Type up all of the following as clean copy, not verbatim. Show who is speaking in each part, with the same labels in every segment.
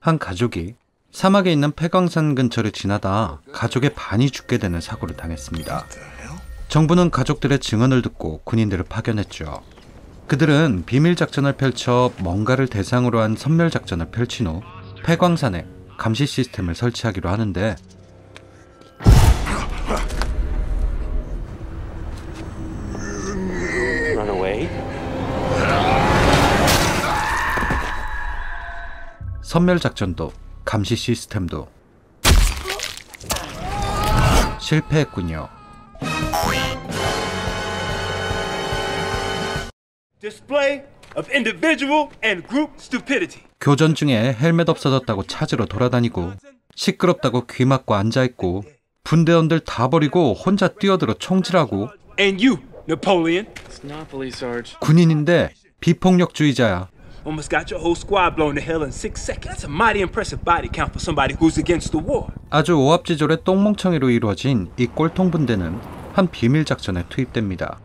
Speaker 1: 한 가족이 사막에 있는 폐광산 근처를 지나다 가족의 반이 죽게 되는 사고를 당했습니다. 정부는 가족들의 증언을 듣고 군인들을 파견했죠. 그들은 비밀 작전을 펼쳐 뭔가를 대상으로 한 선멸 작전을 펼친 후 폐광산에 감시 시스템을 설치하기로 하는데 선멸 작전도 감시 시스템도 실패했군요.
Speaker 2: Display of individual and group stupidity.
Speaker 1: 교전 중에 헬멧 없어졌다고 찾으러 돌아다니고 시끄럽다고 귀 막고 앉아있고 분대원들 다 버리고 혼자 뛰어들어 총질하고
Speaker 2: And you, Napoleon.
Speaker 1: 군인인데 비폭력주의자야.
Speaker 2: Almost got your whole squad blown to hell in 6 seconds. That's a mighty impressive body count for somebody who's against the war.
Speaker 1: 아주 오합지졸의 똥멍청이로 이루어진 이 꼴통 분대는 한 비밀 작전에 투입됩니다.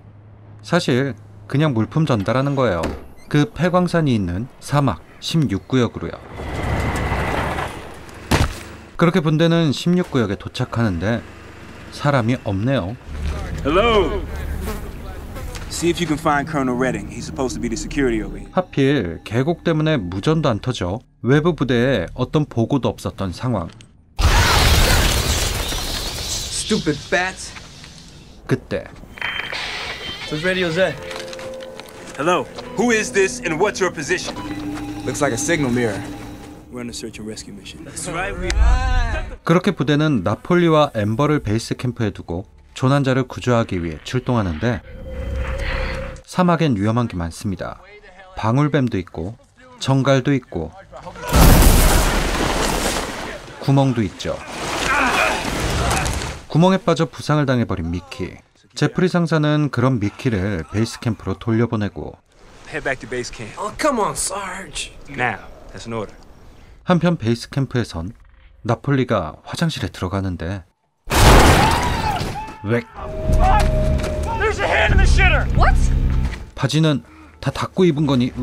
Speaker 1: 사실 그냥 물품 전달하는 거예요. 그 폐광산이 있는 사막 16구역으로요. 그렇게 분대는 16구역에 도착하는데 사람이 없네요.
Speaker 2: Hello. See if you can find Colonel Redding. He's supposed to be the security over here.
Speaker 1: 하필 계곡 때문에 무전도 안 터져 외부 부대에 어떤 보고도 없었던 상황.
Speaker 2: Stupid bats.
Speaker 1: 그때
Speaker 3: Whose radio is that?
Speaker 2: Hello. Who is this and what's your position?
Speaker 3: Looks like a signal mirror.
Speaker 2: We're on a search and rescue mission. That's right.
Speaker 1: 그렇게 부대는 나폴리와 엠버를 베이스 캠프에 두고 조난자를 구조하기 위해 출동하는데 사막엔 위험한 게 많습니다. 방울뱀도 있고 정갈도 있고 구멍도 있죠. 구멍에 빠져 부상을 당해버린 미키. 제프리 상사는 그런 미키를 베이스 캠프로 돌려보내고
Speaker 2: Head back to base camp.
Speaker 3: Oh, come on, Sarge.
Speaker 2: Now, that's an order.
Speaker 1: 한편 베이스 캠프에선 나폴리가 화장실에 들어가는데 웩!
Speaker 2: There's a hand in the shitter.
Speaker 4: What?
Speaker 1: 바지는 다 닫고 입은 거니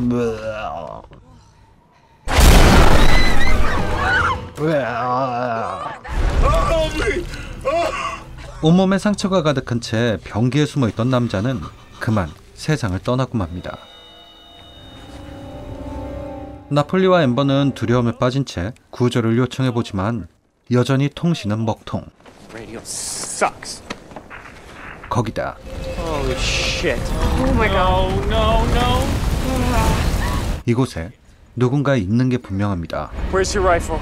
Speaker 1: 온몸에 상처가 가득한 채 변기에 숨어있던 남자는 그만 세상을 떠나고 맙니다. 나폴리와 엠버는 두려움에 빠진 채 구조를 요청해보지만 여전히 통신은 먹통.
Speaker 2: Radio sucks.
Speaker 1: 거기다
Speaker 2: Holy shit.
Speaker 4: Oh my god.
Speaker 2: No, no.
Speaker 1: 이곳에 누군가 있는 게 분명합니다.
Speaker 2: Where's your rifle?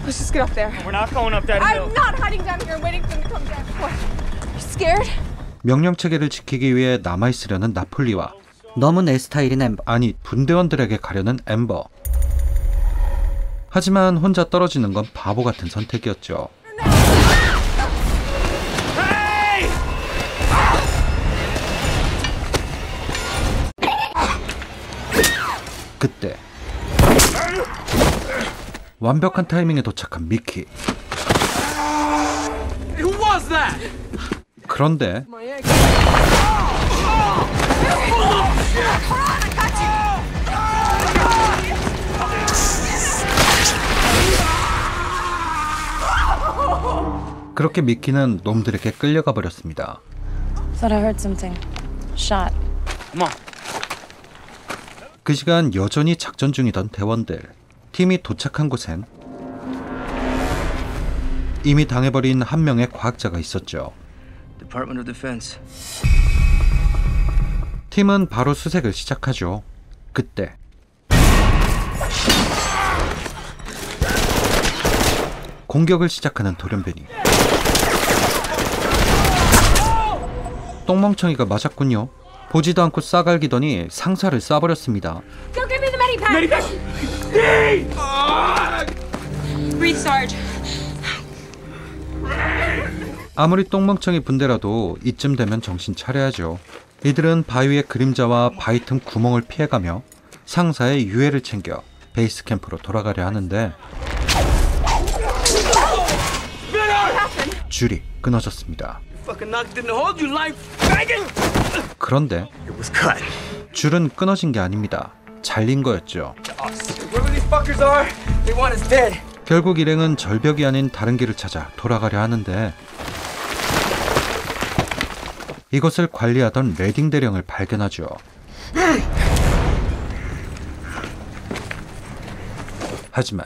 Speaker 4: Let's just get up there.
Speaker 2: We're not going up that hill.
Speaker 4: I'm not hiding down here waiting for them to come down. What? You scared?
Speaker 1: 명령체계를 지키기 위해 남아있으려는 나폴리와 너무 내 스타일인 엠버, 아니 분대원들에게 가려는 엠버. 하지만 혼자 떨어지는 건 바보 같은 선택이었죠. 그때 완벽한 타이밍에 도착한 미키.
Speaker 2: Who was that?
Speaker 1: 그런데 그렇게 미키는 놈들에게 끌려가 버렸습니다.
Speaker 5: Thought I heard something. Shot.
Speaker 2: Come on.
Speaker 1: 그 시간 여전히 작전 중이던 대원들. 팀이 도착한 곳엔 이미 당해버린 한 명의 과학자가 있었죠.
Speaker 3: Department of Defense.
Speaker 1: 팀은 바로 수색을 시작하죠. 그때 공격을 시작하는 돌연변이. 똥멍청이가 맞았군요. 보지도 않고 싸갈기더니 상사를 쏴버렸습니다.
Speaker 4: Go give me the medipack. Breathe, Sarge.
Speaker 1: 아무리 똥멍청이 분대라도 이쯤 되면 정신 차려야죠. 이들은 바위의 그림자와 바위 틈 구멍을 피해가며 상사의 유해를 챙겨 베이스 캠프로 돌아가려 하는데 줄이 끊어졌습니다. 그런데 줄은 끊어진 게 아닙니다. 잘린 거였죠.
Speaker 3: Whoever these fuckers are, They want us dead.
Speaker 1: 결국 일행은 절벽이 아닌 다른 길을 찾아 돌아가려 하는데 이것을 관리하던 레딩 대령을 발견하죠. 하지만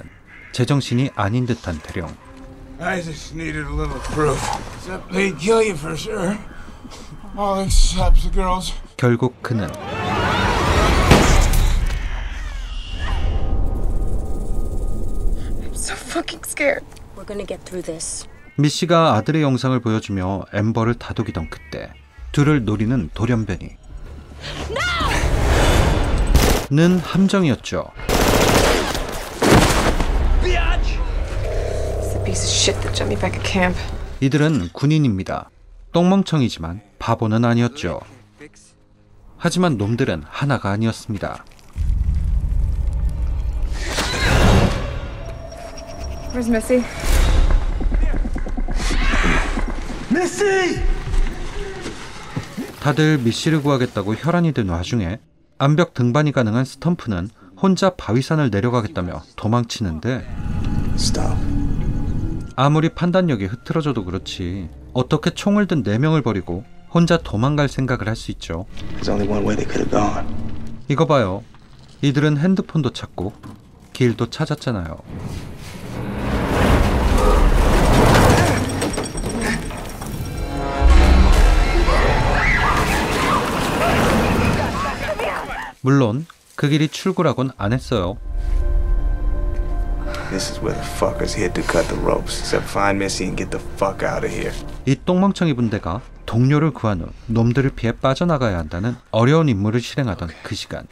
Speaker 1: 제정신이 아닌 듯한 대령.
Speaker 6: I just needed a little proof. Except they'd kill you for sure. All except the girls.
Speaker 1: 결국 그는
Speaker 4: I'm so fucking scared.
Speaker 5: We're gonna get through this.
Speaker 1: 미씨가 아들의 영상을 보여주며 엠버를 다독이던 그때 둘을 노리는 돌연변이 는 함정이었죠.
Speaker 4: It's the piece of shit that jumped me back at camp.
Speaker 1: 이들은 군인입니다. 똥멍청이지만 바보는 아니었죠. 하지만 놈들은 하나가 아니었습니다.
Speaker 4: Where's Missy?
Speaker 1: 다들 미씨를 구하겠다고 혈안이 된 와중에 암벽 등반이 가능한 스탬프는 혼자 바위산을 내려가겠다며 도망치는데
Speaker 2: Stop.
Speaker 1: 아무리 판단력이 흐트러져도 그렇지 어떻게 총을 든 4명을 버리고 혼자 도망갈 생각을 할 수 있죠.
Speaker 2: There's only one way they could have gone.
Speaker 1: 이거 봐요. 이들은 핸드폰도 찾고 길도 찾았잖아요. 물론 그 길이 출구라곤 안 했어요.
Speaker 6: This is where the fuckers hid to cut the ropes. Except find Missy and get the fuck out of here.
Speaker 1: 이 똥멍청이 분대가 동료를 구한 후 놈들을 피해 빠져나가야 한다는 어려운 임무를 실행하던 그 시간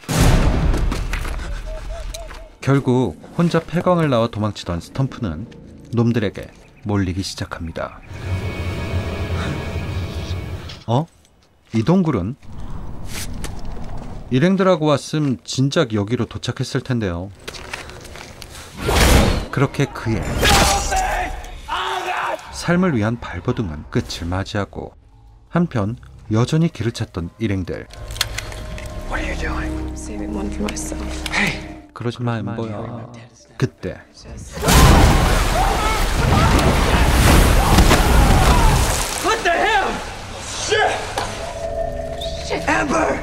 Speaker 1: 결국 혼자 폐광을 나와 도망치던 스탬프는 놈들에게 몰리기 시작합니다. 이 동굴은? 일행들하고 왔음 진작 여기로 도착했을 텐데요. 그렇게 그의 삶을 위한 발버둥은 끝을 맞이하고 한편 여전히 길을 찾던 일행들.
Speaker 3: What are you doing?
Speaker 4: Saving one for myself.
Speaker 1: 그러지 마 엠버야. 그때
Speaker 3: What the hell?
Speaker 2: Amber!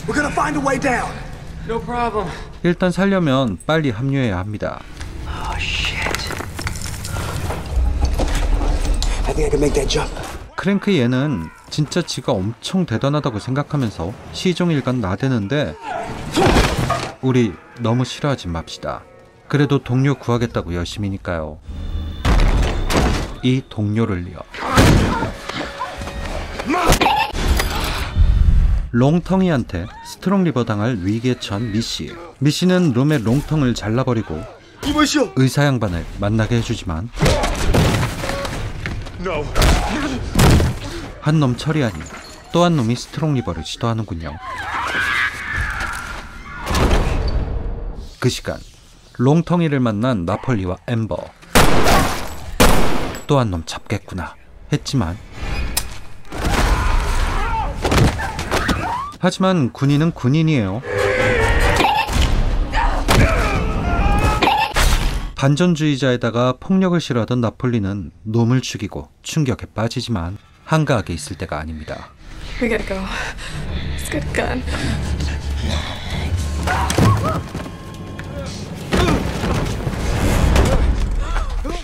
Speaker 2: We're gonna find a way down.
Speaker 3: No problem.
Speaker 1: 일단 살려면 빨리 합류해야 합니다.
Speaker 3: Oh shit.
Speaker 2: I think I can make that jump.
Speaker 1: 크랭크 얘는 진짜 지가 엄청 대단하다고 생각하면서 시종일관 나대는데 우리 너무 싫어하지 맙시다. 그래도 동료 구하겠다고 열심히니까요. 이 동료를요. 롱텅이한테 스트롱 리버 당할 위기에 처한 미씨. 미씨는 룸의 롱텅을 잘라버리고 의사 양반을 만나게 해주지만 한 놈 처리하니 또 한 놈이 스트롱 리버를 시도하는군요. 그 시간 롱텅이를 만난 나폴리와 엠버. 또 한 놈 잡겠구나 했지만 하지만 군인은 군인이에요. 반전주의자에다가 폭력을 싫어하던 나폴리는 놈을 죽이고 충격에 빠지지만 한가하게 있을 때가 아닙니다.
Speaker 4: We gotta go. Let's get a gun.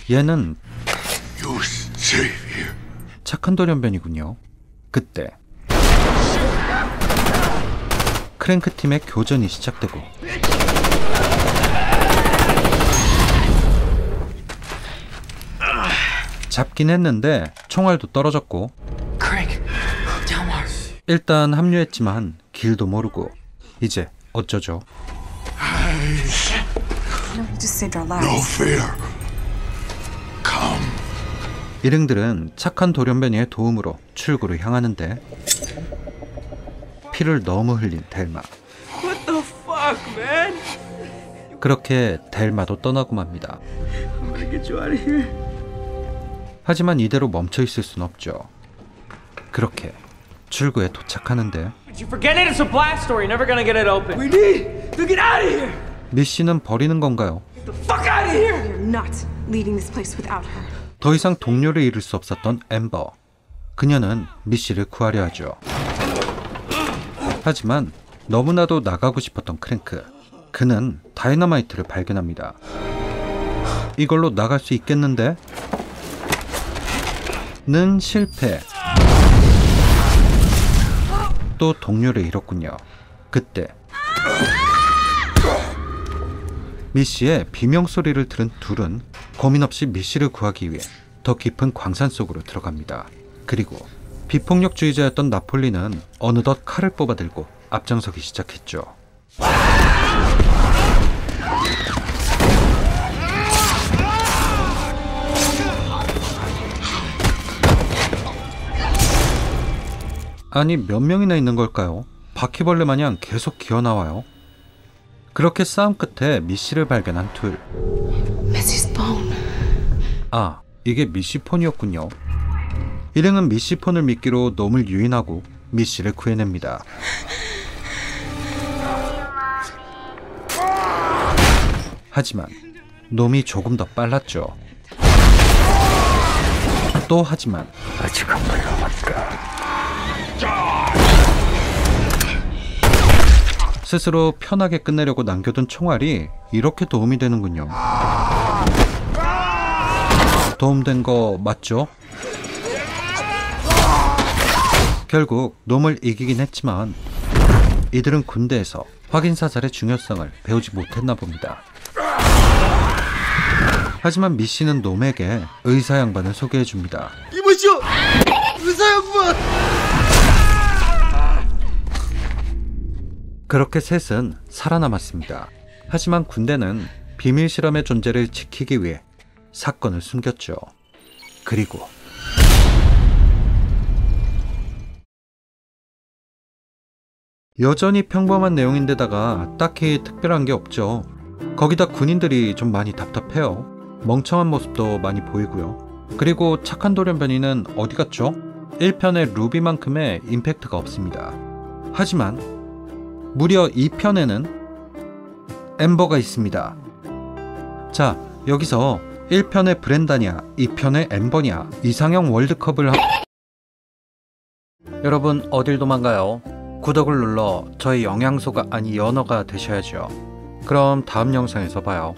Speaker 1: 얘는 착한 돌연변이군요. 그때 크랭크 팀의 교전이 시작되고 잡긴 했는데 총알도 떨어졌고
Speaker 3: Craig, Delmar.
Speaker 1: 일단 합류했지만 길도 모르고 이제 어쩌죠?
Speaker 4: No, you just saved our lives.
Speaker 6: Fear. Come.
Speaker 1: 일행들은 착한 돌연변이의 도움으로 출구로 향하는데 피를 너무 흘린 델마.
Speaker 3: What the fuck, man?
Speaker 1: 그렇게 델마도 떠나고 맙니다.
Speaker 3: I'm gonna get you out of here.
Speaker 1: 하지만 이대로 멈춰 있을 순 없죠. 그렇게 출구에 도착하는데
Speaker 7: You forget it, it's a black store. You're never gonna get it open.
Speaker 3: We need to get out of here.
Speaker 1: 미씨는 버리는 건가요?
Speaker 3: The fuck out of here!
Speaker 7: You're not leaving this place without her.
Speaker 1: 더 이상 동료를 잃을 수 없었던 엠버. 그녀는 미씨를 구하려 하죠. 하지만 너무나도 나가고 싶었던 크랭크. 그는 다이너마이트를 발견합니다. 이걸로 나갈 수 있겠는데? 는 실패. 또 동료를 잃었군요. 그때 미씨의 비명소리를 들은 둘은 고민 없이 미씨를 구하기 위해 더 깊은 광산 속으로 들어갑니다. 그리고 비폭력주의자였던 나폴리는 어느덧 칼을 뽑아들고 앞장서기 시작했죠. 아니, 몇 명이나 있는 걸까요? 바퀴벌레 마냥 계속 기어나와요. 그렇게 싸움 끝에 미씨를 발견한 둘.
Speaker 7: Missy's phone.
Speaker 1: 아, 이게 미씨 폰이었군요. 일행은 미씨 폰을 미끼로 놈을 유인하고 미씨를 구해냅니다. 하지만 놈이 조금 더 빨랐죠. 또 하지만 스스로 편하게 끝내려고 남겨둔 총알이 이렇게 도움이 되는군요. 도움된 거 맞죠? 결국 놈을 이기긴 했지만 이들은 군대에서 확인사살의 중요성을 배우지 못했나 봅니다. 하지만 미씨는 놈에게 의사 양반을 소개해줍니다.
Speaker 8: 이보시오! 의사 양반!
Speaker 1: 그렇게 셋은 살아남았습니다. 하지만 군대는 비밀 실험의 존재를 지키기 위해 사건을 숨겼죠. 그리고 여전히 평범한 내용인데다가 딱히 특별한 게 없죠. 거기다 군인들이 좀 많이 답답해요. 멍청한 모습도 많이 보이고요. 그리고 착한 돌연변이는 어디 갔죠? 1편의 루비만큼의 임팩트가 없습니다. 하지만 무려 2편에는 엠버가 있습니다. 자, 여기서 1편의 브렌다냐, 2편의 엠버냐, 이상형 월드컵을 여러분 어딜 도망가요? 구독을 눌러 저희 영양소가 아니 연어가 되셔야죠. 그럼 다음 영상에서 봐요.